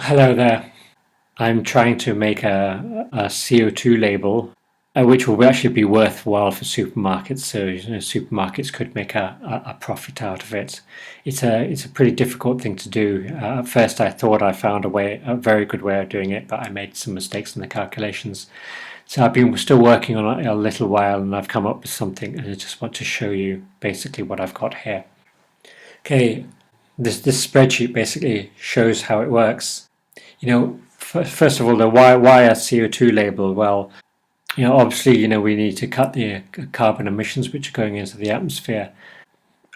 Hello there. I'm trying to make a CO2 label, which will actually be worthwhile for supermarkets. So supermarkets could make a profit out of it. It's a pretty difficult thing to do. At first, I thought I found a very good way of doing it, but I made some mistakes in the calculations. So I've been still working on it a little while, and I've come up with something, and I just want to show you basically what I've got here. Okay, this spreadsheet basically shows how it works. First of all, why a CO2 label? Well, obviously, we need to cut the carbon emissions which are going into the atmosphere.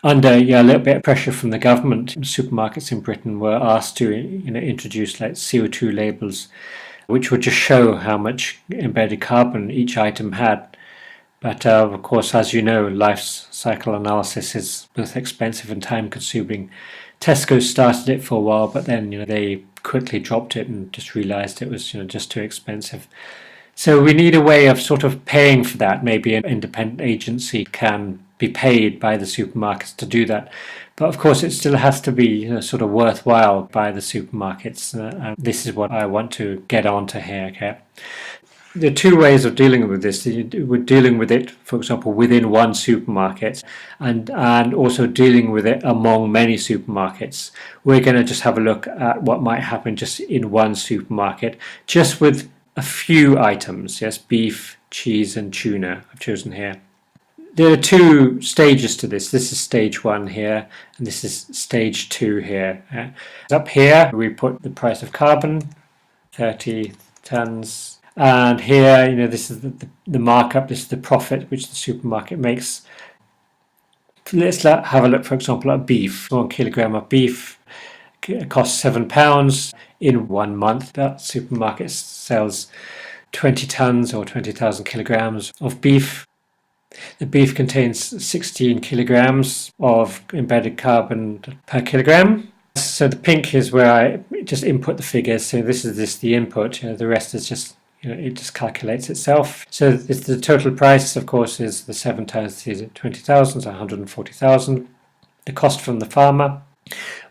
Under a little bit of pressure from the government, supermarkets in Britain were asked to introduce like CO2 labels, which would just show how much embedded carbon each item had. But of course, as you know, life cycle analysis is both expensive and time consuming. Tesco started it for a while, but then they quickly dropped it and just realized it was just too expensive. So we need a way of sort of paying for that. Maybe an independent agency can be paid by the supermarkets to do that. But of course, it still has to be sort of worthwhile by the supermarkets. And this is what I want to get onto here. Okay. There are two ways of dealing with this. We're dealing with it, for example, within one supermarket and also dealing with it among many supermarkets. We're going to just have a look at what might happen just in one supermarket, just with a few items. Yes, beef, cheese and tuna I've chosen here. There are two stages to this. This is stage one here, and this is stage two here. Up here, we put the price of carbon, 30 tons. And here, this is the markup, this is the profit which the supermarket makes. Let's have a look, for example, at beef. 1 kilogram of beef costs £7. In 1 month, that supermarket sells 20 tons or 20,000 kilograms of beef. The beef contains 16 kilograms of embedded carbon per kilogram. So the pink is where I just input the figures. So this is the input. The rest is just it just calculates itself. So the total price, of course, is the 7 times the 20,000, so 140,000. The cost from the farmer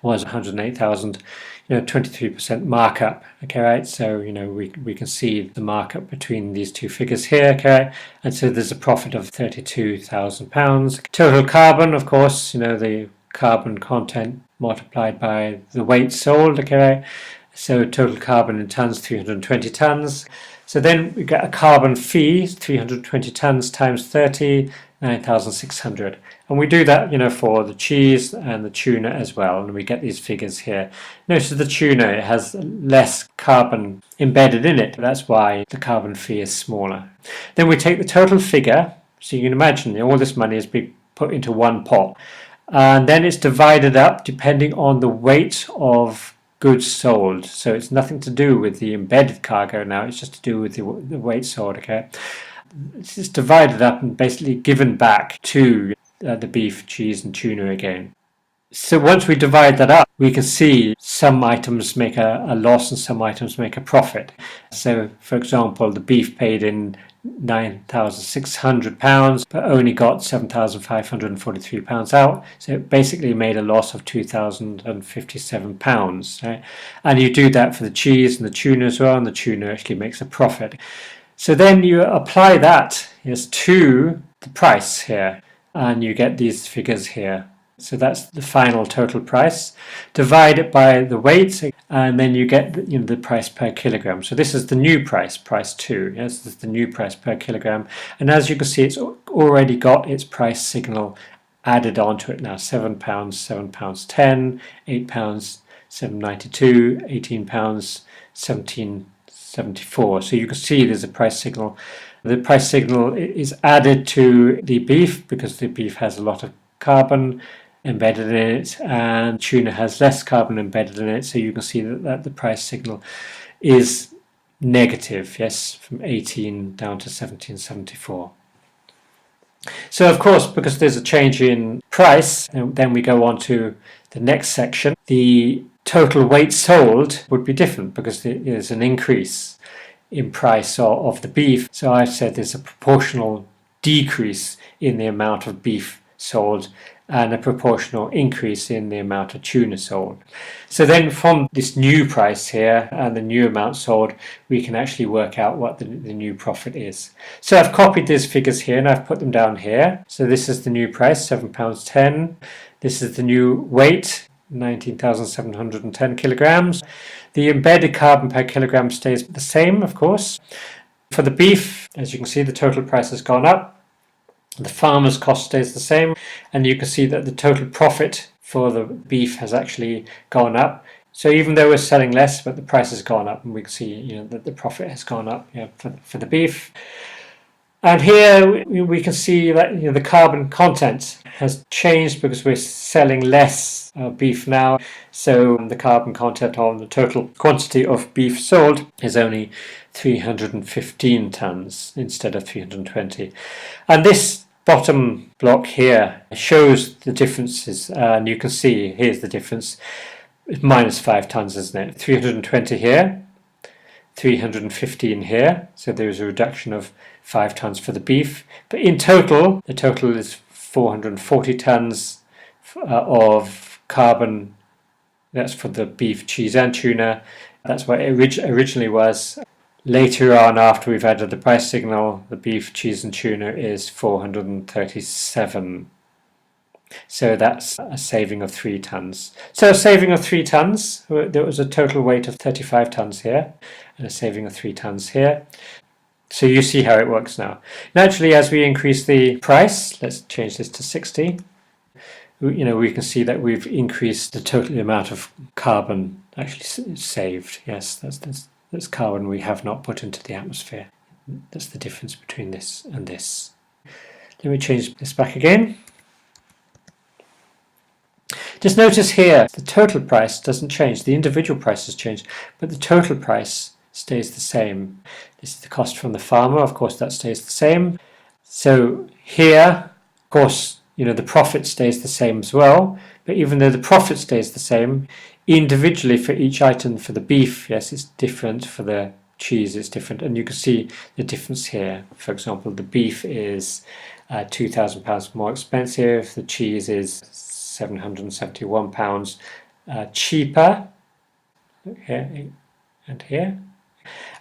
was 108,000. 23% markup. Okay, right? So we can see the markup between these two figures here. Okay, and so there's a profit of £32,000. Total carbon, of course, the carbon content multiplied by the weight sold. Okay, so total carbon in tons, 320 tons. So then we get a carbon fee, 320 tons times 30, 9,600. And we do that, for the cheese and the tuna as well. And we get these figures here. Notice the tuna, it has less carbon embedded in it. That's why the carbon fee is smaller. Then we take the total figure. So you can imagine all this money is being put into one pot. And then it's divided up depending on the weight of goods sold. So it's nothing to do with the embedded cargo now, it's just to do with the weight sold. Okay, it's divided up and basically given back to the beef, cheese and tuna again. So once we divide that up, we can see some items make a loss and some items make a profit. So for example, the beef paid in £9,600 but only got £7,543 out, so it basically made a loss of £2,057, right? And you do that for the cheese and the tuna as well, and the tuna actually makes a profit. So then you apply that to the price here and you get these figures here. So that's the final total price. Divide it by the weight, and then you get the price per kilogram. So this is the new price, price 2. Yes, this is the new price per kilogram. And as you can see, it's already got its price signal added onto it now. £7, £7.10, £8, £7.92, £18, £17.74. So you can see there's a price signal. The price signal is added to the beef because the beef has a lot of carbon embedded in it and tuna has less carbon embedded in it, so you can see that the price signal is negative, yes, from 18 down to 17.74. So of course, because there's a change in price, and then we go on to the next section, the total weight sold would be different because there's an increase in price of the beef. So I've said there's a proportional decrease in the amount of beef sold and a proportional increase in the amount of tuna sold. So then from this new price here and the new amount sold, we can actually work out what the new profit is. So I've copied these figures here and I've put them down here. So this is the new price, £7.10. This is the new weight, 19,710 kilograms. The embedded carbon per kilogram stays the same, of course. For the beef, as you can see, the total price has gone up. The farmer's cost stays the same, and you can see that the total profit for the beef has actually gone up. So even though we're selling less, but the price has gone up, and we can see that the profit has gone up for the beef. And here we can see that the carbon content has changed because we're selling less beef now. So the carbon content on the total quantity of beef sold is only 315 tons instead of 320. And this bottom block here shows the differences, and you can see here's the difference. It's minus 5 tons, isn't it? 320 here, 315 here, so there's a reduction of 5 tons for the beef. But in total, the total is 440 tons of carbon. That's for the beef, cheese and tuna. That's what it originally was. Later on, after we've added the price signal, the beef, cheese and tuna is 437. So that's a saving of 3 tons. So a saving of 3 tons, there was a total weight of 35 tons here, and a saving of 3 tons here. So you see how it works now. Naturally, as we increase the price, let's change this to 60, we can see that we've increased the total amount of carbon actually saved. Yes, that's carbon we have not put into the atmosphere. That's the difference between this and this. Let me change this back again. Just notice here, the total price doesn't change. The individual prices change, but the total price stays the same. This is the cost from the farmer, of course that stays the same. So here, of course, the profit stays the same as well, but even though the profit stays the same, individually for each item, for the beef, yes, it's different, for the cheese it's different, and you can see the difference here. For example, the beef is £2,000 more expensive, the cheese is £771 cheaper, here and here,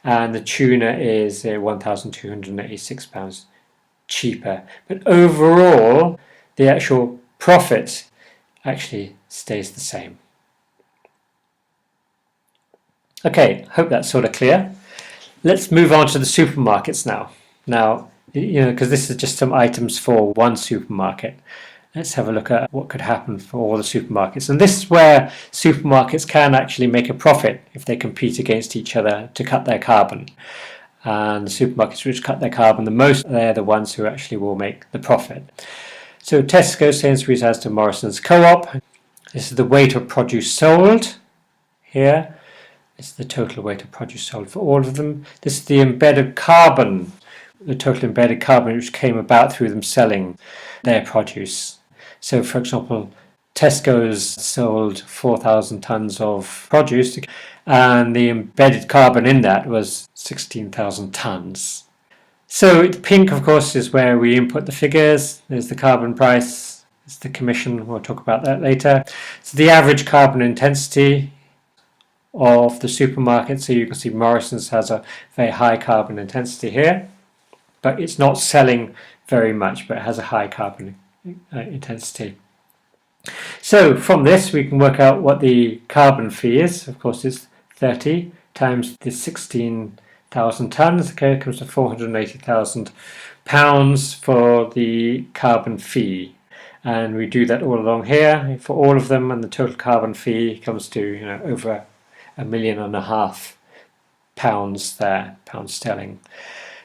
and the tuna is £1,286 cheaper. But overall, the actual profit actually stays the same. Okay, hope that's sort of clear. Let's move on to the supermarkets now. Now, because this is just some items for one supermarket. Let's have a look at what could happen for all the supermarkets. And this is where supermarkets can actually make a profit if they compete against each other to cut their carbon. And the supermarkets which cut their carbon the most, they're the ones who actually will make the profit. So Tesco, Sainsbury's, Asda, Morrison's, Co-op. This is the weight of produce sold here. This is the total weight of produce sold for all of them. This is the embedded carbon, the total embedded carbon which came about through them selling their produce. So, for example, Tesco's sold 4,000 tons of produce, and the embedded carbon in that was 16,000 tons. So pink, of course, is where we input the figures. There's the carbon price, it's the commission, we'll talk about that later. So the average carbon intensity of the supermarket, so you can see Morrison's has a very high carbon intensity here, but it's not selling very much, but it has a high carbon intensity. So from this we can work out what the carbon fee is. Of course it's 30 times the 16,000 tons, okay, it comes to £480,000 for the carbon fee. And we do that all along here for all of them, and the total carbon fee comes to over £1.5 million there, pounds sterling.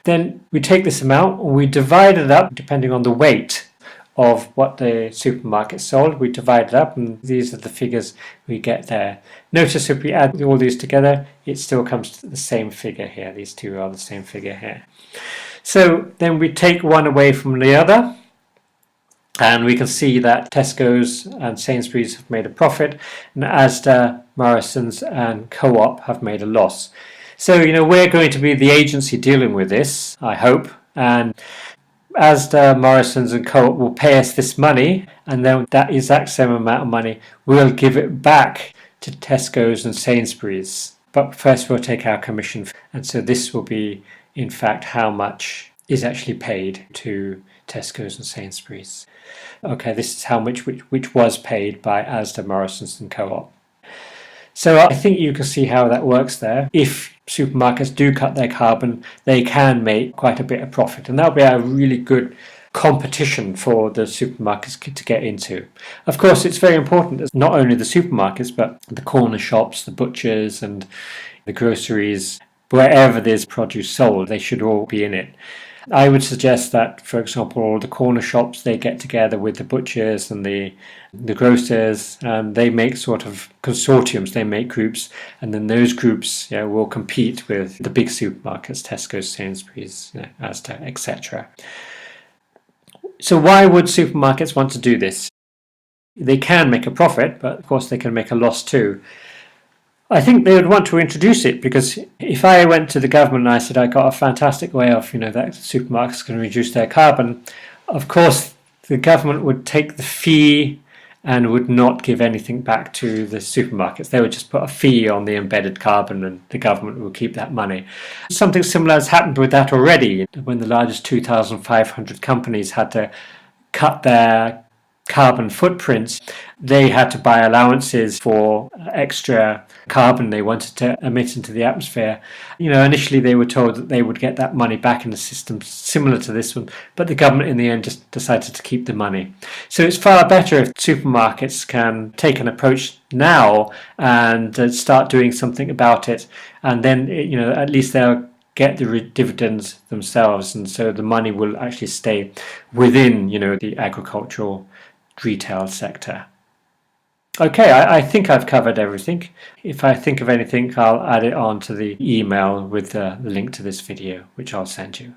Then we take this amount and we divide it up depending on the weight of what the supermarket sold. We divide it up, and these are the figures we get there. Notice if we add all these together, it still comes to the same figure here. These two are the same figure here. So then we take one away from the other, and we can see that Tesco's and Sainsbury's have made a profit, and Asda, Morrison's and Co-op have made a loss. So we're going to be the agency dealing with this, I hope, and Asda, Morrison's and Co-op will pay us this money, and then that exact same amount of money we'll give it back to Tesco's and Sainsbury's. But first we'll take our commission, and so this will be in fact how much is actually paid to Tesco's and Sainsbury's. Okay, this is how much which was paid by Asda, Morrison's and Co-op. So I think you can see how that works there. If supermarkets do cut their carbon, they can make quite a bit of profit, and that'll be a really good competition for the supermarkets to get into. Of course, it's very important that not only the supermarkets, but the corner shops, the butchers and the groceries, wherever there's produce sold, they should all be in it. I would suggest that, for example, the corner shops, they get together with the butchers and the grocers, and they make sort of consortiums, they make groups, and then those groups will compete with the big supermarkets, Tesco, Sainsbury's, Asda, etc. So why would supermarkets want to do this? They can make a profit, but of course they can make a loss too. I think they would want to introduce it, because if I went to the government and I said I got a fantastic way of, that supermarkets can reduce their carbon, of course the government would take the fee and would not give anything back to the supermarkets. They would just put a fee on the embedded carbon and the government will keep that money. Something similar has happened with that already, when the largest 2,500 companies had to cut their carbon footprints. They had to buy allowances for extra carbon they wanted to emit into the atmosphere. Initially they were told that they would get that money back in a system similar to this one, but the government in the end just decided to keep the money. So it's far better if supermarkets can take an approach now and start doing something about it, and then at least they'll get the dividends themselves, and so the money will actually stay within the agricultural retail sector. Okay, I think I've covered everything. If I think of anything, I'll add it on to the email with the link to this video, which I'll send you.